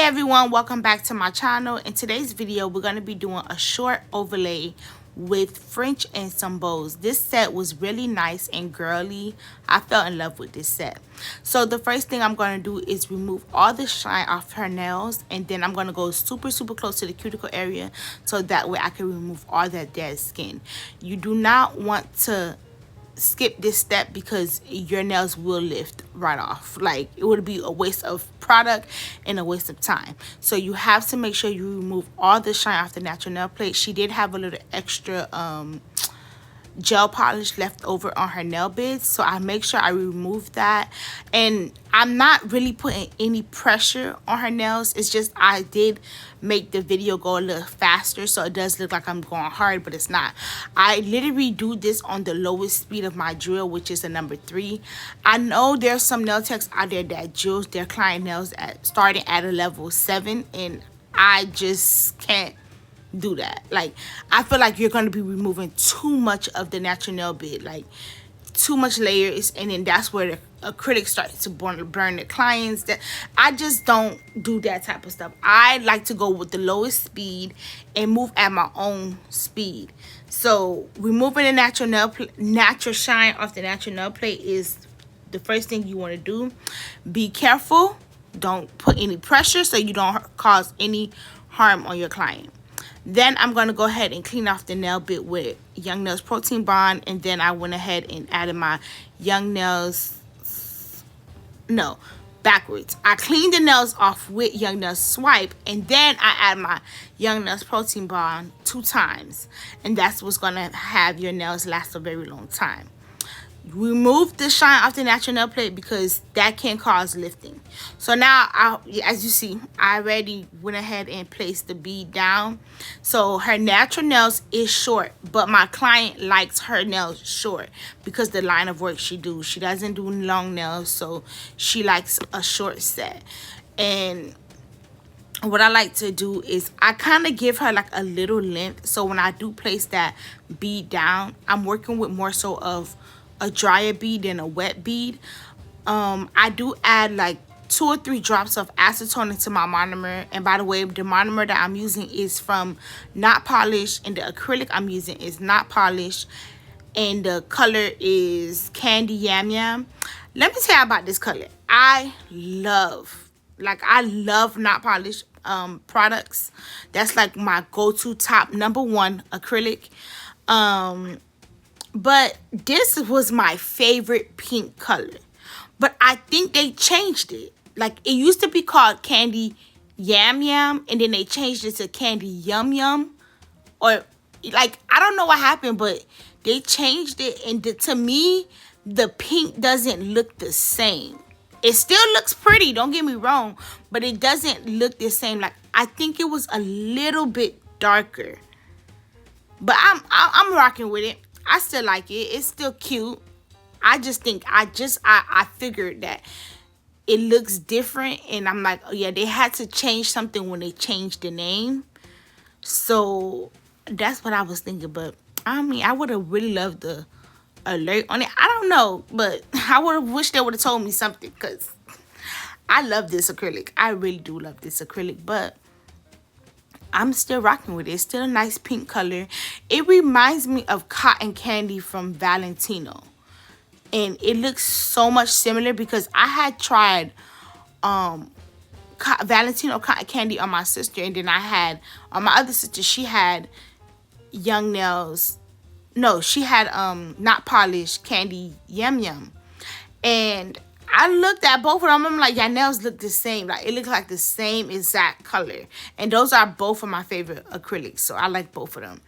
everyone, welcome back to my channel. In today's video we're going to be doing a short overlay with French and some bows. This set was really nice and girly. I fell in love with this set. So the first thing I'm going to do is remove all the shine off her nails, and then I'm going to go super close to the cuticle area so that way I can remove all that dead skin. You do not want to skip this step because your nails will lift right off. Like, it would be a waste of product and a waste of time. So you have to make sure you remove all the shine off the natural nail plate. She did have a little extra gel polish left over on her nail beds, so I make sure I remove that. And I'm not really putting any pressure on her nails. It's just I did make the video go a little faster, so it does look like I'm going hard, but it's not. I literally do this on the lowest speed of my drill, which is a number 3. I know there's some nail techs out there that drills their client nails starting at a level 7, and I just can't do that. Like, I feel like you're going to be removing too much of the natural nail bed, like too much layers, and then that's where the acrylic starts to burn the clients. That I just don't do that type of stuff. I like to go with the lowest speed and move at my own speed. So removing the natural shine off the natural nail plate is the first thing you want to do. Be careful, don't put any pressure so you don't cause any harm on your client. Then I'm going to go ahead and clean off the nail bit with Young Nails Protein Bond. And then I went ahead and added my Young Nails, no, backwards. I cleaned the nails off with Young Nails Swipe. And then I add my Young Nails Protein Bond 2 times. And that's what's going to have your nails last a very long time. Remove the shine off the natural nail plate because that can cause lifting. So now, as you see, I already went ahead and placed the bead down. So her natural nails is short, but my client likes her nails short because the line of work she doesn't do long nails, so she likes a short set. And what I like to do is I kind of give her like a little length, so when I do place that bead down, I'm working with more so of a drier bead than a wet bead. I do add like 2 or 3 drops of acetone into my monomer. And by the way, the monomer that I'm using is from Not Polished, and the acrylic I'm using is Not Polished, and the color is Candy Yam Yam. Let me tell you about this color. I love Not Polished products. That's like my go-to top #1 acrylic. But this was my favorite pink color. But I think they changed it. Like, it used to be called Candy Yam Yam, and then they changed it to Candy Yum Yum. Or, like, I don't know what happened, but they changed it. And to me, the pink doesn't look the same. It still looks pretty, don't get me wrong, but it doesn't look the same. Like, I think it was a little bit darker. But I'm rocking with it. I still like it. It's still cute. I just think I figured that it looks different, and I'm like, oh yeah, they had to change something when they changed the name. So that's what I was thinking. But I mean, I would have really loved the alert on it. I don't know, but I would have wished they would have told me something, because I love this acrylic. I really do love this acrylic, but I'm still rocking with it. It's still a nice pink color. It reminds me of Cotton Candy from Valentino. And it looks so much similar because I had tried Valentino Cotton Candy on my sister. And then I had, on my other sister, she had Young Nails. No, she had Not Polished Candy Yum Yum. And I looked at both of them. I'm like, your nails look the same. Like, it looks like the same exact color. And those are both of my favorite acrylics. So I like both of them.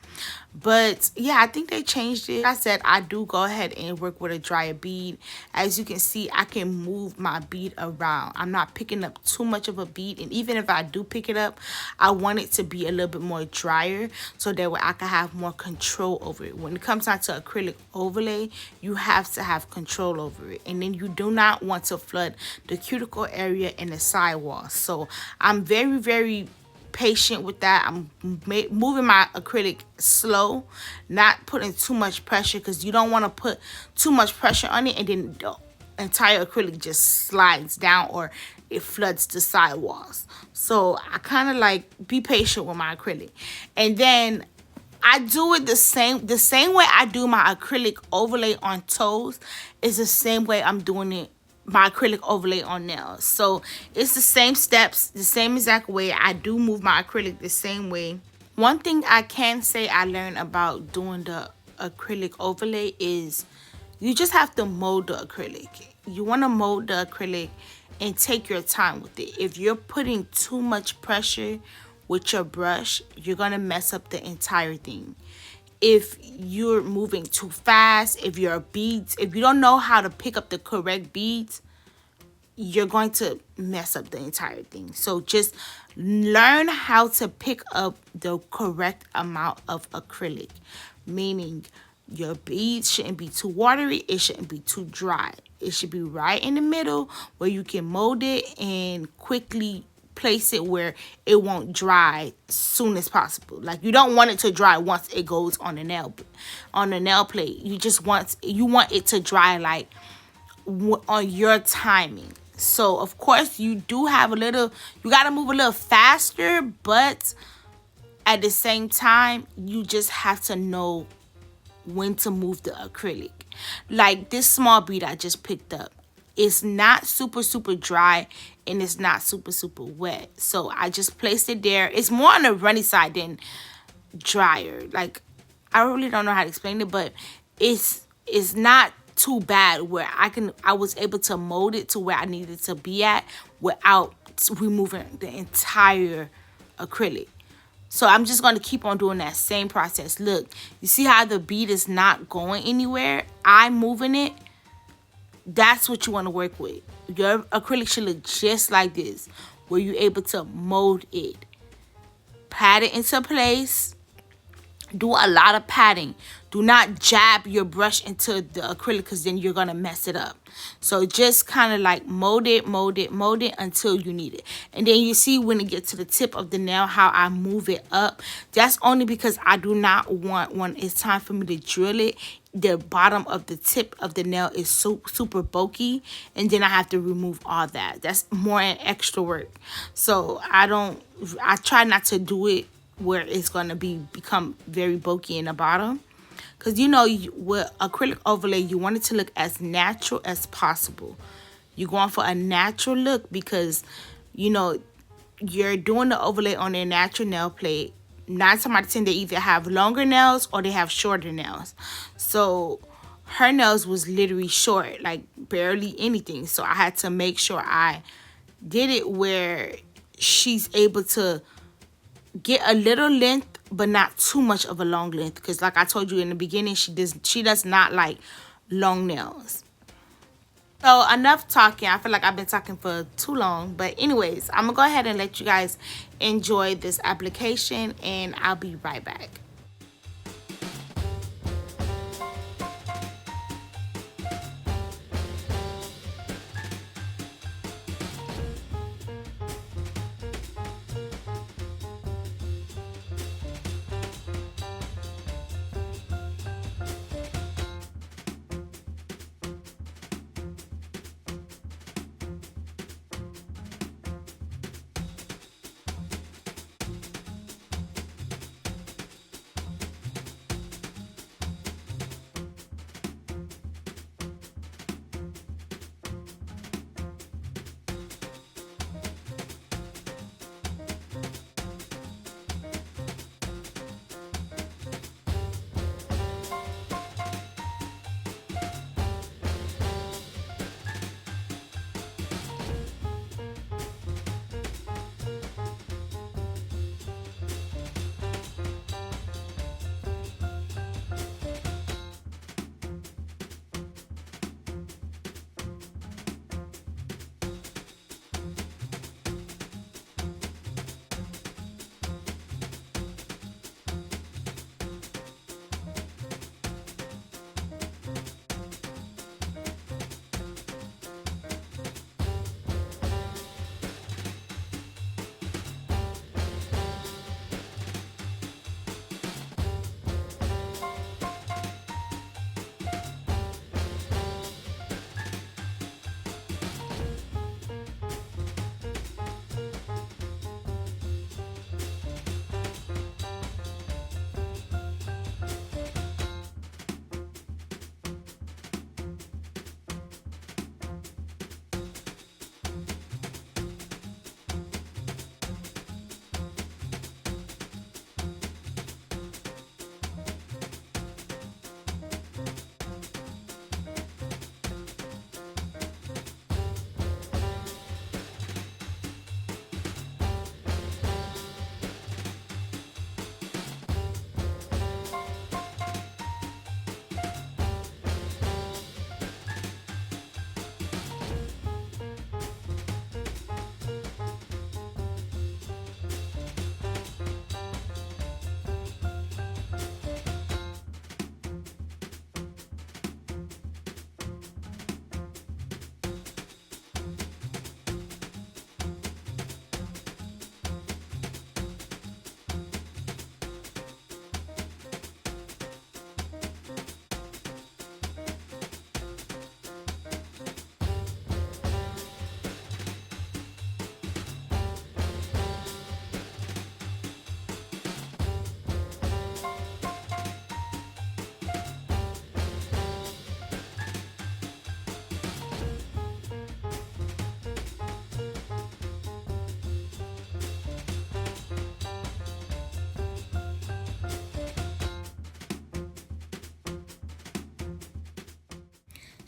But yeah, I think they changed it. Like I said, I do go ahead and work with a drier bead. As you can see, I can move my bead around. I'm not picking up too much of a bead. And even if I do pick it up, I want it to be a little bit more drier, so that way I can have more control over it. When it comes down to acrylic overlay, you have to have control over it. And then you do not want to flood the cuticle area and the sidewall. So I'm very patient with that. I'm moving my acrylic slow, not putting too much pressure, because you don't want to put too much pressure on it and then the entire acrylic just slides down or it floods the sidewalls. So I kind of like be patient with my acrylic. And then I do it the same way I do my acrylic overlay on toes is the same way I'm doing it my acrylic overlay on nails. So it's the same steps, the same exact way. I do move my acrylic the same way. One thing I can say I learned about doing the acrylic overlay is you just have to mold the acrylic. You want to mold the acrylic and take your time with it. If you're putting too much pressure with your brush, you're going to mess up the entire thing. If you're moving too fast, if you don't know how to pick up the correct beads, you're going to mess up the entire thing. So just learn how to pick up the correct amount of acrylic, meaning your beads shouldn't be too watery, it shouldn't be too dry. It should be right in the middle where you can mold it and quickly place it where it won't dry as soon as possible. Like, you don't want it to dry once it goes on the nail plate. You want it to dry like on your timing. So of course you do have you got to move a little faster, but at the same time you just have to know when to move the acrylic. Like this small bead I just picked up, it's not super dry and it's not super wet. So I just placed it there. It's more on the runny side than drier. Like, I really don't know how to explain it, but it's not too bad where I was able to mold it to where I needed to be at without removing the entire acrylic. So I'm just going to keep on doing that same process. Look, you see how the bead is not going anywhere? I'm moving it. That's what you want to work with. Your acrylic should look just like this, where you're able to mold it. Pat it into place. Do a lot of patting. Do not jab your brush into the acrylic because then you're going to mess it up. So just kind of like mold it until you need it. And then you see when it gets to the tip of the nail how I move it up. That's only because I do not want, when it's time for me to drill it, the bottom of the tip of the nail is super bulky, and then I have to remove all that. That's more an extra work. So I try not to do it where it's going to become very bulky in the bottom. Because, you know, with acrylic overlay, you want it to look as natural as possible. You're going for a natural look because, you know, you're doing the overlay on their natural nail plate. 9 times out of 10, they either have longer nails or they have shorter nails. So her nails was literally short, like barely anything. So I had to make sure I did it where she's able to get a little length but not too much of a long length, because like I told you in the beginning, she does not like long nails. So enough talking. I feel like I've been talking for too long, but anyways, I'm gonna go ahead and let you guys enjoy this application and I'll be right back.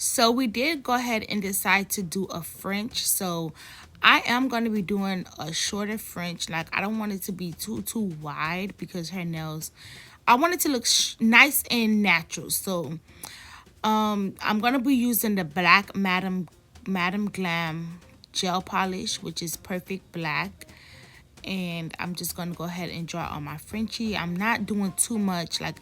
So we did go ahead and decide to do a French. So I am going to be doing a shorter French. Like, I don't want it to be too wide because her nails, I want it to look nice and natural. So I'm going to be using the black Madam Glam gel polish, which is perfect black. And I'm just going to go ahead and draw on my Frenchie. I'm not doing too much. Like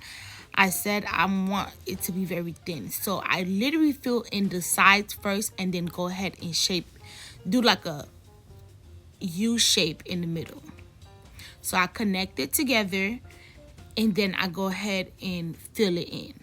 I said, I want it to be very thin. So I literally fill in the sides first and then go ahead and do like a U shape in the middle. So I connect it together and then I go ahead and fill it in.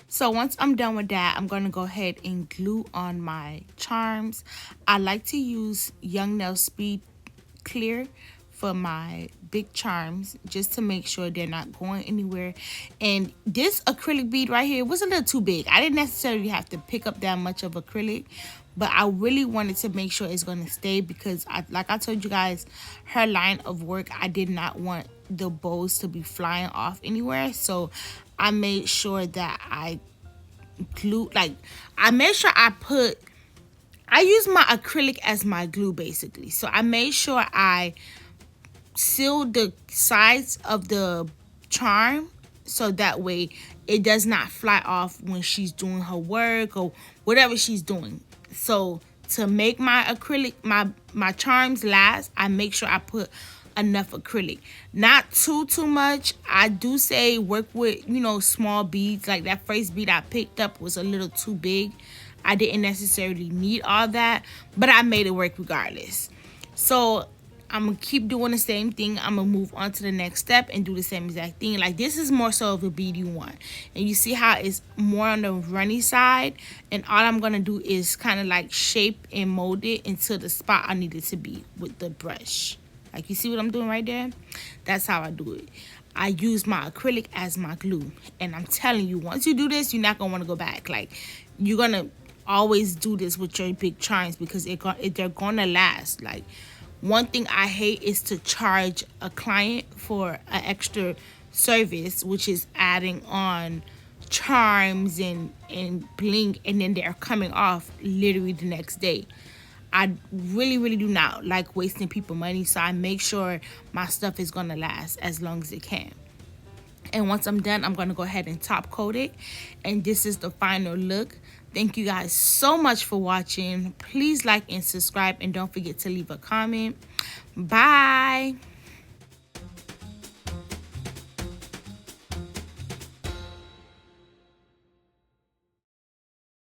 So once I'm done with that, I'm going to go ahead and glue on my charms. I like to use Young Nail Speed Clear for my big charms just to make sure they're not going anywhere. And this acrylic bead right here was a little too big. I didn't necessarily have to pick up that much of acrylic, but I really wanted to make sure it's going to stay because like I told you guys, her line of work, I did not want the bows to be flying off anywhere. So I made sure that I made sure I use my acrylic as my glue basically. So I made sure I sealed the sides of the charm so that way it does not fly off when she's doing her work or whatever she's doing. So to make my acrylic, my charms last, I make sure I put enough acrylic, not too much. I do say work with, small beads. Like that first bead I picked up was a little too big. I didn't necessarily need all that, but I made it work regardless. So I'm gonna keep doing the same thing. I'm gonna move on to the next step and do the same exact thing. Like this is more so of a bead you want, and you see how it's more on the runny side, and all I'm gonna do is kind of like shape and mold it into the spot I need it to be with the brush. Like you see what I'm doing right there? That's how I do it. I use my acrylic as my glue, and I'm telling you, once you do this, you're not gonna want to go back. Like you're gonna always do this with your big charms because they're gonna last. Like one thing I hate is to charge a client for an extra service, which is adding on charms and bling, and then they're coming off literally the next day. I really do not like wasting people money, so I make sure my stuff is gonna last as long as it can. And once I'm done, I'm gonna go ahead and top coat it, and this is the final look. Thank you guys so much for watching. Please like and subscribe, and don't forget to leave a comment. Bye.